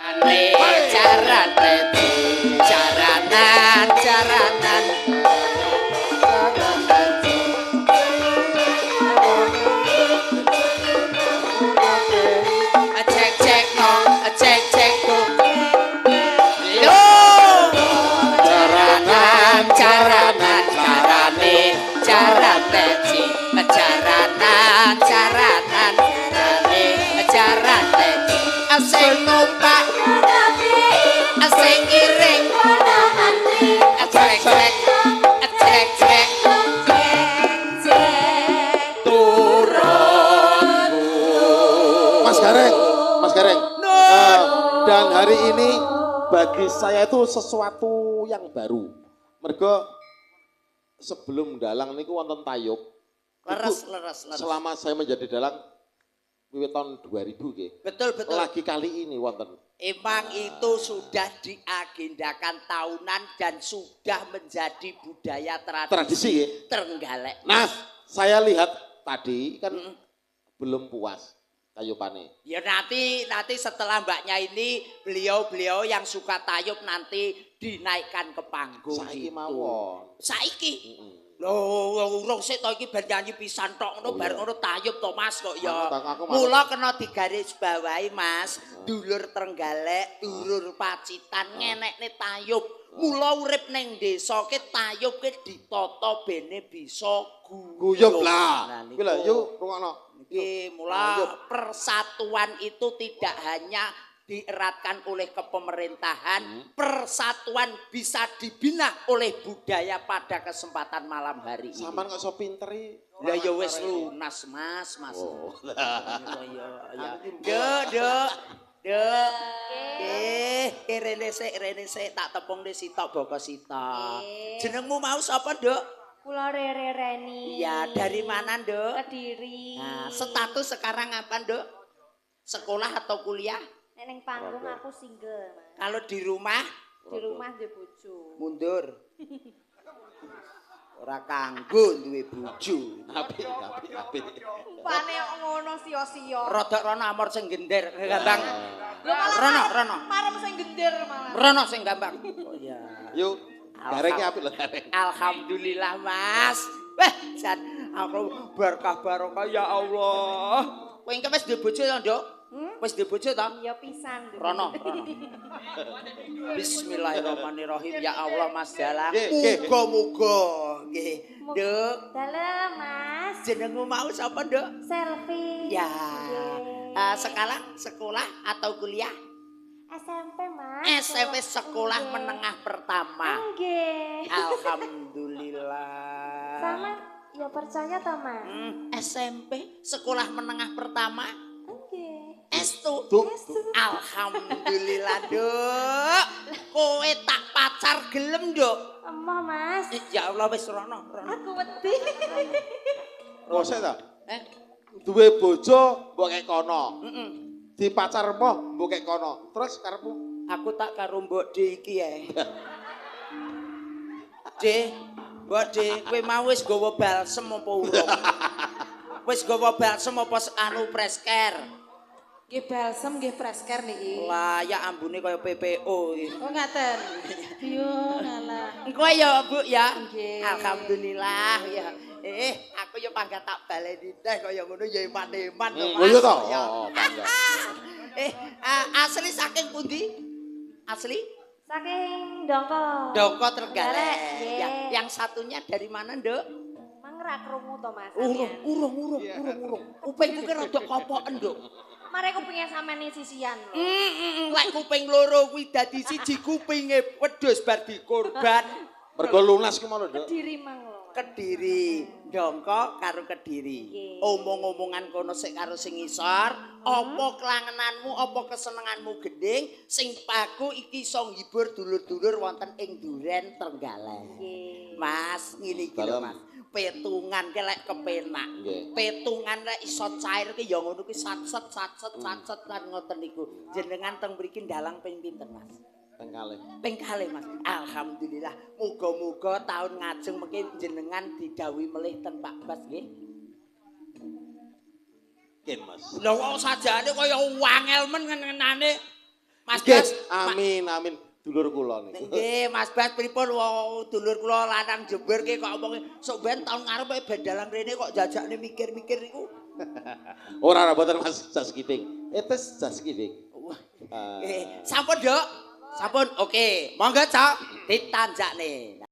Jaranan cek no cek go lo jaranan carane carane asing numpak asing iring cek turun Mas Gareng dan hari ini bagi saya itu sesuatu yang baru mergo sebelum dalang niku wonten tayub leres. selama saya menjadi dalang wiwit tahun 2000 nggih. Betul. Lagi kali ini wonten. Emang itu sudah diagendakan tahunan dan sudah menjadi budaya tradisi Trenggalek. Nah, saya lihat tadi kan belum puas tayupane. Ya nanti setelah mbaknya ini beliau yang suka tayub nanti dinaikkan ke panggung. Saiki gitu. mawon. Saiki. Loh, urung sik to iki ben nyanyi pisan tok ngono bar ngono tayub to Mas kok ya. Mula kena digaris bawahi Mas, dulur Trenggalek, dulur Pacitan ngenekne tayub. Mula urip ning desa ke tayub ke ditata bene bisa guyub lah. Kuwi lho yuk rungokno. Nggih, mula persatuan itu tidak hanya dieratkan oleh kepemerintahan, persatuan bisa dibina oleh budaya pada kesempatan malam hari ini. Sampeyan kok iso pinteri? Lah ya wis lunas Mas. Oh. Dek. Rene sik tak tepung sitok boko sitok. Jenengmu mau sapa, Dek? Kula Rere Reni. Iya, dari mana, Dek? Kediri. Nah, status sekarang apa, Dek? Sekolah atau kuliah? Ning panggung aku single, Mas. Kalau di rumah? Di rumah duwe bojo. Mundur. Ora kanggo duwe bojo. Apik. Upane kok ngono sia-sia. Rodok rono amor sing gender, gampang. Lho malah Rono. Marem sing gender malah. Rono sing gampang. Oh iya. Yuk, garengnya apik lho gareng. Alhamdulillah, Mas. Wah, San, aku berkah barokah ya Allah. Kowe engke wis duwe bojo ya, Nduk? Wis duwe bojo ta? Ya pisan. Rono. Bismillahirrahmanirrahim. Ya Allah Mas Dalang. Muga-muga Nggih. Nduk, Dalem, Mas. jenengmu mau sapa, Nduk? Selfie. Ya. Sekolah atau kuliah? SMP, Mas. SMP sekolah menengah pertama. Nggih. Alhamdulillah. Sama ya percaya to, Mas? SMP sekolah menengah pertama. Nggih. Estu. Tuh. Alhamdulillah, Duk. Kowe tak pacar gelem, Duk. Emoh, Mas. Ya Allah wis rono. Aku wedi. Kosek ta? Duwe bojo mbok kek kono. Di pacar mbok mbok kek kono. Terus karepmu? Aku tak karo Mbok D iki ae. D, Mbok D, kowe mau wis gawa balsem apa urung? Wis gawa balsem apa anu presker? Nggih balsem nggih fresker niki. Lah ya ambune kaya PPO iki. Oh ngaten. Yo ngalah. Engko ya Bu ya. Nggih. Alhamdulillah ya. Aku ya pangga tak baleni teh kaya ngono ya iman-iman to Mas. Oh iya to? Ya. Oh, pangga. Asli saking pundi? Asli? Saking Dongko. Dongko Trenggalek. Nggih. Ya, yang satunya dari mana, Nduk? Mangrak krungu to, Mas. Urung. Kupingku ki rada kopoken, Nduk. Mare kupingnya sampean sisian lho. Lek kuping loro kuwi dadi siji kupinge wedhus bar dikorban. Mergo lunas ki mau lho, Dok. Kediri mang lho. Kediri, Dongko karo Kediri. Nggih. Omong-omongan kono sik karo sing ngisor, apa kelangenanmu, apa kesenenganmu gending sing paku iki iso ngibur dulur-dulur wonten ing Duren Trenggalek. Nggih. Mas, ngene iki lho, Mas. Petungan ki lek kepenak. Nggih. Petungan lek iso cair ki ya ngono ki satset lan ngoten niku. Jenengan teng mriki dalang ping pinten, Mas? Tengkale. Ping kalih, Mas. Alhamdulillah. Muga-muga taun ngajeng mengki jenengan didhawuhi melih ten Pak Bas nggih. Nggih, Mas. Lha kok sajane kaya wangel men ngenane. Mas Nggih, Bas. amin amin dulur kula niku. Nggih, Mas Bas pripun wong dulur kula lanang Jember ki kok omongi sok ben taun ngarep ben dalan rene kok jajakne mikir-mikir niku. Ora mboten Mas jas kiting. Etes jas kiting. Sampun, Dok. Sampun. Oke, monggo, Cok. Ditanjakne.